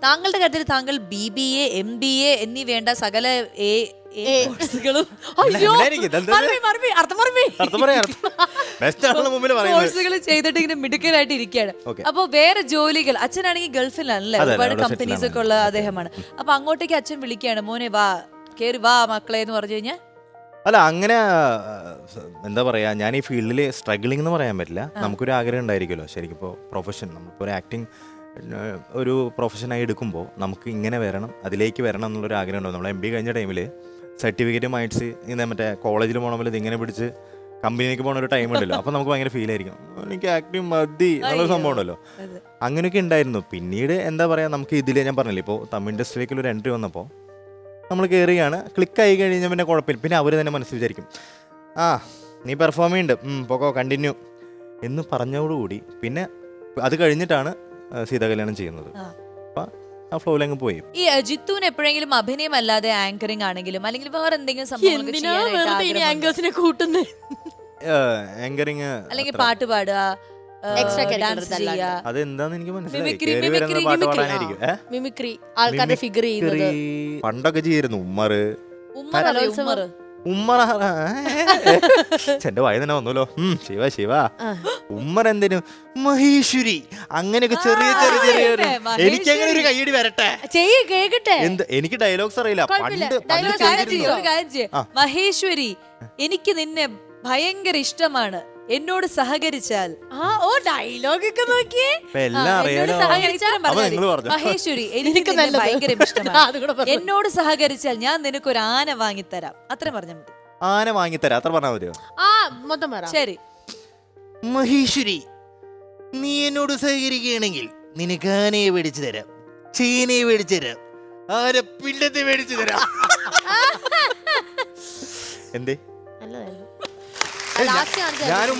താങ്കളുടെ കാര്യത്തിൽ താങ്കൾ BBA MBA എന്നീ വേണ്ട സകല കോഴ്സുകളും കോഴ്സുകൾ ചെയ്തിട്ട് ഇങ്ങനെ മിടുക്കനായിട്ട് ഇരിക്കുകയാണ്. അപ്പൊ വേറെ ജോലികൾ, അച്ഛനാണെങ്കിൽ ഗൾഫിലാണല്ലേ, ഒരുപാട് കമ്പനീസ് ഒക്കെ ഉള്ള അദ്ദേഹമാണ്. അപ്പൊ അങ്ങോട്ടേക്ക് അച്ഛൻ വിളിക്കുകയാണ്, മോനെ വാ, കേറി വാ മക്കളെ എന്ന് പറഞ്ഞു കഴിഞ്ഞാൽ. അല്ല, അങ്ങനെ എന്താ പറയാ, ഞാൻ ഈ ഫീൽഡിൽ സ്ട്രഗിളിംഗ് എന്ന് പറയാൻ പറ്റില്ല. നമുക്കൊരു ആഗ്രഹം ഉണ്ടായിരിക്കുമല്ലോ ശരിക്കും. ഇപ്പോൾ പ്രൊഫഷൻ, നമ്മളിപ്പോൾ ഒരു ആക്ടിങ് ഒരു പ്രൊഫഷനായി എടുക്കുമ്പോൾ നമുക്ക് ഇങ്ങനെ വരണം, അതിലേക്ക് വരണം എന്നുള്ളൊരു ആഗ്രഹം ഉണ്ടാവും. നമ്മൾ MBA കഴിഞ്ഞ ടൈമിൽ സർട്ടിഫിക്കറ്റ് മൈറ്റ്സ് ഇങ്ങനെ മറ്റേ കോളേജിൽ പോകണമെങ്കിൽ ഇതിങ്ങനെ പിടിച്ച് കമ്പനിയിലേക്ക് പോകുന്ന ഒരു ടൈം ഉണ്ടല്ലോ. അപ്പോൾ നമുക്ക് ഭയങ്കര ഫീൽ ആയിരിക്കും, എനിക്ക് ആക്ടിങ് മതി എന്നുള്ളൊരു സംഭവം ഉണ്ടല്ലോ. അങ്ങനെയൊക്കെ ഉണ്ടായിരുന്നു. പിന്നീട് എന്താ പറയുക, നമുക്ക് ഇതിൽ ഞാൻ പറഞ്ഞില്ലേ, ഇപ്പോൾ തമിഴ് ഇൻഡസ്ട്രിയിലേക്ക് ഒരു എൻട്രി വന്നപ്പോൾ നമ്മൾ കയറുകയാണ്, ക്ലിക്കായി കഴിഞ്ഞാൽ പിന്നെ കുഴപ്പമില്ല. പിന്നെ അവർ തന്നെ മനസ്സിൽ വിചാരിക്കും, ആ നീ പെർഫോം ചെയ്യുന്നുണ്ട്, പോകോ കണ്ടിന്യൂ എന്ന് പറഞ്ഞതോടുകൂടി പിന്നെ അത് കഴിഞ്ഞിട്ടാണ് സീത കല്യാണം ചെയ്യുന്നത്. അപ്പം ആ ഫ്ലോയിലങ്ങ് പോയി. ഈ ജിത്തുവിന് എപ്പോഴെങ്കിലും അഭിനയം അല്ലാതെ ആങ്കറിംഗ് ആണെങ്കിലും അല്ലെങ്കിൽ വേറെ എന്തെങ്കിലും സംഭവങ്ങൾ ആങ്കറിംഗ് അല്ലെങ്കിൽ പാട്ട് പാടുക, അതെന്താന്ന് എനിക്ക് മനസ്സിലായി. പണ്ടൊക്കെ ചെയ്യായിരുന്നു. എന്റെ വായ തന്നെ വന്നല്ലോ, ശിവ ശിവ ഉമ്മർ എന്തേനും മഹേശ്വരി അങ്ങനെയൊക്കെ ചെറിയ ചെറിയ ചെറിയ. എനിക്ക് അങ്ങനെ ഒരു കയ്യടി വരട്ടെ, എനിക്ക് ഡയലോഗ്സ് അറിയില്ല. മഹേശ്വരി, എനിക്ക് നിന്നെ ഭയങ്കര ഇഷ്ടമാണ്, എന്നോട് സഹകരിച്ചാൽ. മഹേശ്വരി, എനിക്ക് ഭയങ്കര ഇഷ്ടമാണ്, എന്നോട് സഹകരിച്ചാൽ ഞാൻ നിനക്കൊരു ആന വാങ്ങിത്തരാം. അത്ര പറഞ്ഞാൽ മതി. ആന വാങ്ങിത്തരാം, അത്ര പറഞ്ഞാൽ മതിയോ? ശരി. മഹേശ്വരി, നീ എന്നോട് സഹകരിക്കുകയാണെങ്കിൽ നിനക്ക് ആനയെ മേടിച്ചു തരാം, ചീനയെ മേടിച്ചു തരാം, ആന പിണ്ടത്തെ മേടിച്ചു തരാം. എന്തേ ഞാനും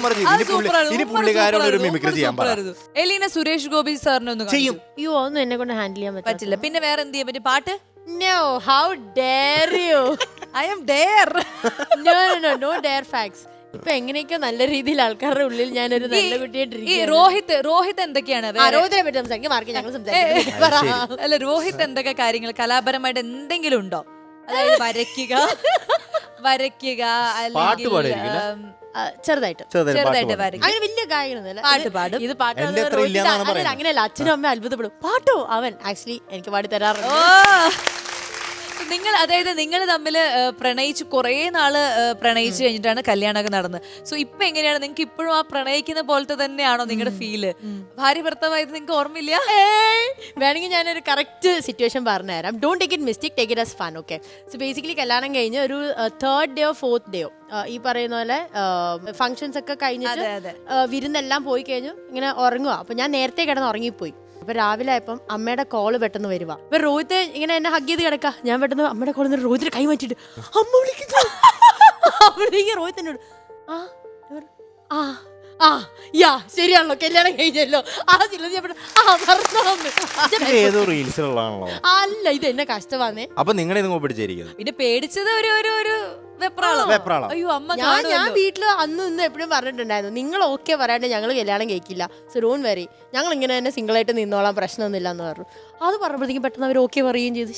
പുള്ളിക്കാരോട് ഒരു മിമിക്രി ചെയ്യാൻ പറഞ്ഞു. എലീന സുരേഷ് ഗോപി സാറിനൊന്നും ചെയ്യും. അയ്യോ, ഒന്നും എന്നെ കൊണ്ട് ഹാൻഡിൽ ചെയ്യാൻ പറ്റില്ല. പിന്നെ വേറെ എന്ത് ചെയ്യാൻ പറ്റും? പാട്ട്? No, how dare you? I am dare. No dare facts. ഇപ്പൊ എങ്ങനെയൊക്കെ നല്ല രീതിയിൽ ആൾക്കാരുടെ ഉള്ളിൽ ഞാനൊരു നല്ല കുട്ടിയായിട്ടിരിക്കും. രോഹിത് എന്തൊക്കെയാണ്? അല്ല, രോഹിത് എന്തൊക്കെ കാര്യങ്ങൾ കലാപരമായിട്ട് എന്തെങ്കിലും ഉണ്ടോ? അതായത് വരയ്ക്കുക ചെറുതായിട്ട് അങ്ങനെ വലിയ ഗായകനൊന്നുമല്ല. പാട്ട് പാടും. ഇത് പാട്ട് അങ്ങനെയല്ല, അച്ഛനും അമ്മ അത്ഭുതപ്പെടും. പാട്ടോ അവൻ ആക്ച്വലി എനിക്ക് പാടി തരാറുണ്ട്. നിങ്ങൾ തമ്മിൽ പ്രണയിച്ച് കുറെ നാള് പ്രണയിച്ചു കഴിഞ്ഞിട്ടാണ് കല്യാണമൊക്കെ നടന്നത്. സോ ഇപ്പൊ എങ്ങനെയാണ്? നിങ്ങൾക്ക് ഇപ്പോഴും ആ പ്രണയിക്കുന്ന പോലത്തെ തന്നെയാണോ നിങ്ങളുടെ ഫീല്? ഭാര്യ ഭർത്താവായത് നിങ്ങൾക്ക് ഓർമ്മയില്ല? വേണമെങ്കിൽ ഞാനൊരു കറക്റ്റ് സിറ്റുവേഷൻ പറഞ്ഞുതരാം. Don't take it mistake, take it as fun. Okay, so basically കല്യാണം കഴിഞ്ഞ് ഒരു 3rd ഡേയോ 4th ഡേയോ ഈ പറയുന്ന പോലെ ഫങ്ഷൻസ് ഒക്കെ കഴിഞ്ഞിട്ട് വിരുന്നെല്ലാം പോയി കഴിഞ്ഞു ഇങ്ങനെ ഉറങ്ങുക. അപ്പൊ ഞാൻ നേരത്തെ കിടന്ന് ഉറങ്ങിപ്പോയി. അപ്പൊ രാവിലെ ആയപ്പം അമ്മയുടെ കോള് പെട്ടെന്ന് വരുവാ. അപ്പൊ രോഹിത് ഇങ്ങനെ എന്നെ ഹഗ് ചെയ്ത് കിടക്ക. ഞാൻ പെട്ടെന്ന് അമ്മയുടെ കോള് രോഹിത്തിന് കൈ മാറ്റിട്ട് അമ്മ വിളിക്കുന്നു. രോഹിത്തിനോട് ശരിയാണല്ലോ, കല്യാണം കഴിഞ്ഞല്ലോ. അല്ല, ഇത് എന്നെ കഷ്ടമാന്നേ. അപ്പൊ നിങ്ങളെ പിന്നെ പേടിച്ചത് ഒരു അയ്യോ അമ്മ, ഞാൻ വീട്ടില് അന്ന് ഇന്ന് എപ്പോഴും പറഞ്ഞിട്ടുണ്ടായിരുന്നു, നിങ്ങൾ ഓക്കെ പറയാണ്ട് ഞങ്ങൾ കല്യാണം കഴിക്കില്ല, സോ ഡോണ്ട് വറി, ഞങ്ങൾ ഇങ്ങനെ തന്നെ സിംഗിൾ ആയിട്ട് നിന്നോളാം, പ്രശ്നമൊന്നുമില്ല എന്ന് പറഞ്ഞു. അത് പറഞ്ഞപ്പോഴത്തേക്കും പെട്ടെന്ന് അവർ ഓക്കെ പറയുകയും ചെയ്തു.